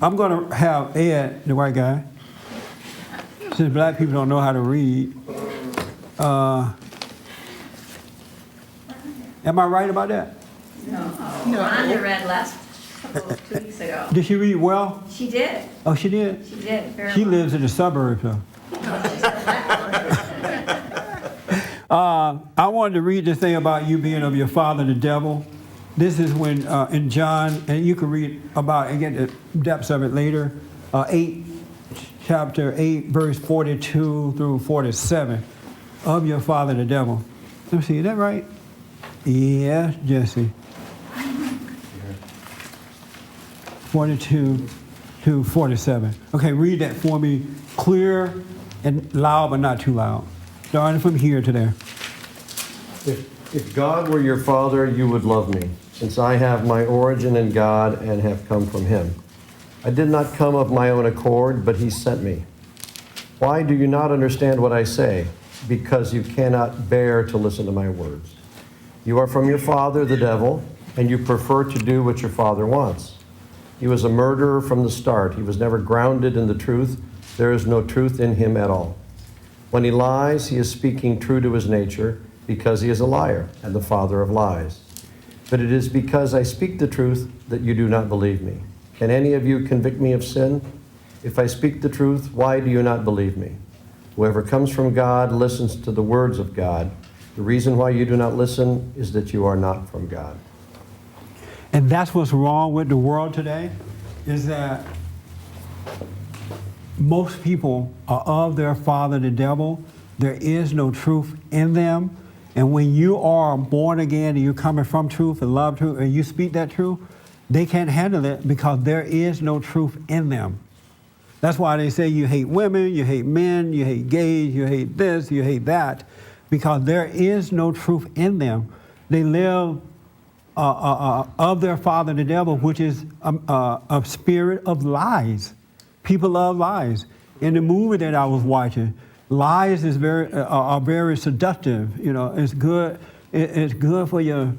I'm going to have Ed, the white guy, since black people don't know how to read. Am I right about that? No. Rhonda read last 2 weeks ago. Did she read well? She did. Oh, she did? She did. Very She well. lives in the suburbs, though. I wanted to read this thing about you being of your father, the devil. This is when in John, and you can read about and get the depths of it later, chapter 8, verse 42 through 47, of your father, the devil. Let me see, is that right? Yes, Jesse. 42 to 47. Okay, read that for me, clear and loud, but not too loud. Starting from here to there. If God were your father, you would love me, since I have my origin in God and have come from him. I did not come of my own accord, but he sent me. Why do you not understand what I say? Because you cannot bear to listen to my words. You are from your father, the devil, and you prefer to do what your father wants. He was a murderer from the start. He was never grounded in the truth. There is no truth in him at all. When he lies, he is speaking true to his nature, because he is a liar and the father of lies. But it is because I speak the truth that you do not believe me. Can any of you convict me of sin? If I speak the truth, why do you not believe me? Whoever comes from God listens to the words of God. The reason why you do not listen is that you are not from God. And that's what's wrong with the world today, is that most people are of their father, the devil. There is no truth in them. And when you are born again and you're coming from truth and love truth and you speak that truth, they can't handle it because there is no truth in them. That's why they say you hate women, you hate men, you hate gays, you hate this, you hate that, because there is no truth in them. They live of their father, the devil, which is a spirit of lies. People love lies. In the movie that I was watching, lies is are very seductive. You know, it's good. It's good for your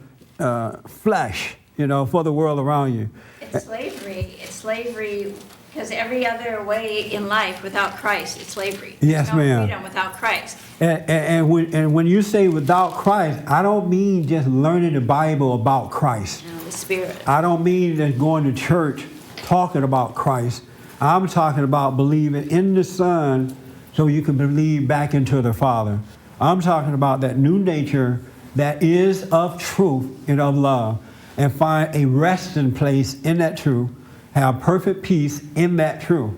flesh. You know, for the world around you. It's slavery. It's slavery because every other way in life without Christ, it's slavery. Yes, There's no ma'am. freedom without Christ. And when you say without Christ, I don't mean just learning the Bible about Christ. No, the Spirit. I don't mean just going to church talking about Christ. I'm talking about believing in the Son so you can believe back into the Father. I'm talking about that new nature that is of truth and of love, and find a resting place in that truth, have perfect peace in that truth,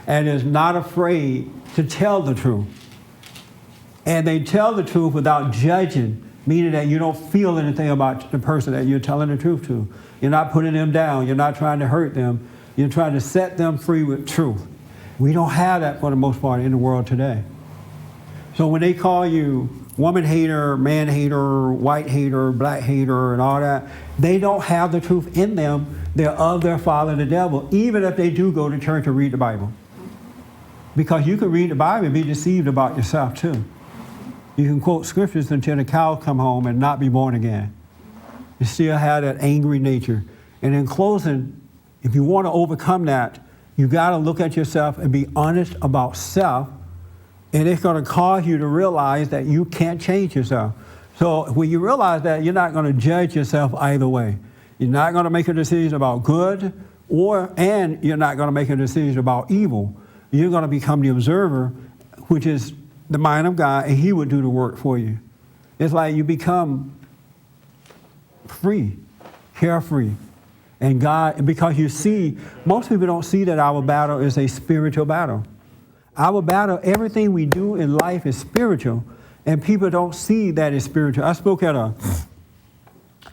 and is not afraid to tell the truth. And they tell the truth without judging, meaning that you don't feel anything about the person that you're telling the truth to. You're not putting them down. You're not trying to hurt them. You're trying to set them free with truth. We don't have that for the most part in the world today. So when they call you woman hater, man hater, white hater, black hater, and all that, they don't have the truth in them. They're of their father, the devil, even if they do go to church or read the Bible. Because you can read the Bible and be deceived about yourself too. You can quote scriptures until the cows come home and not be born again. You still have that angry nature. And in closing, if you want to overcome that, you got to look at yourself and be honest about self. And it's going to cause you to realize that you can't change yourself. So when you realize that, you're not going to judge yourself either way. You're not going to make a decision about good, and you're not going to make a decision about evil. You're going to become the observer, which is the mind of God, and He will do the work for you. It's like you become free, carefree. And God, because you see, most people don't see that our battle is a spiritual battle. Our battle, everything we do in life is spiritual, and people don't see that it's spiritual. I spoke at a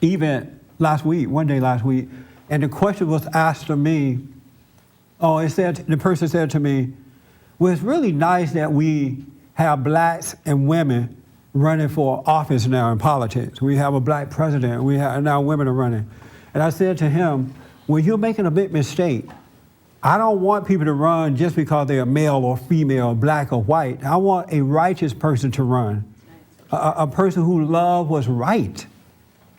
event one day last week, and the question was asked to me. The person said to me, well, it's really nice that we have blacks and women running for office now in politics. We have a black president. Now women are running. And I said to him, well, you're making a big mistake. I don't want people to run just because they're male or female, black or white. I want a righteous person to run, a person who loved what's right.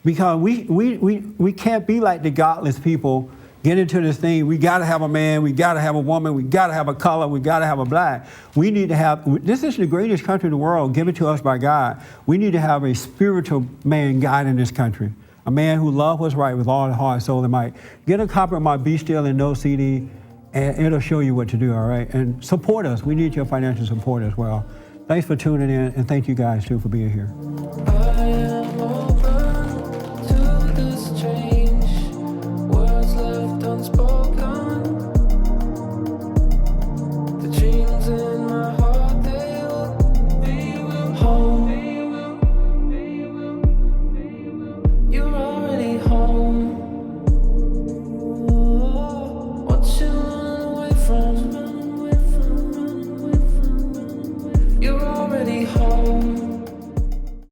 Because we can't be like the godless people get into this thing. We got to have a man. We got to have a woman. We got to have a color. We got to have a black. We need to have, this is the greatest country in the world given to us by God. We need to have a spiritual man guiding this country. A man who loves what's right with all the heart, soul, and might. Get a copy of my Be Still and Know CD, and it'll show you what to do, all right? And support us. We need your financial support as well. Thanks for tuning in, and thank you guys, too, for being here.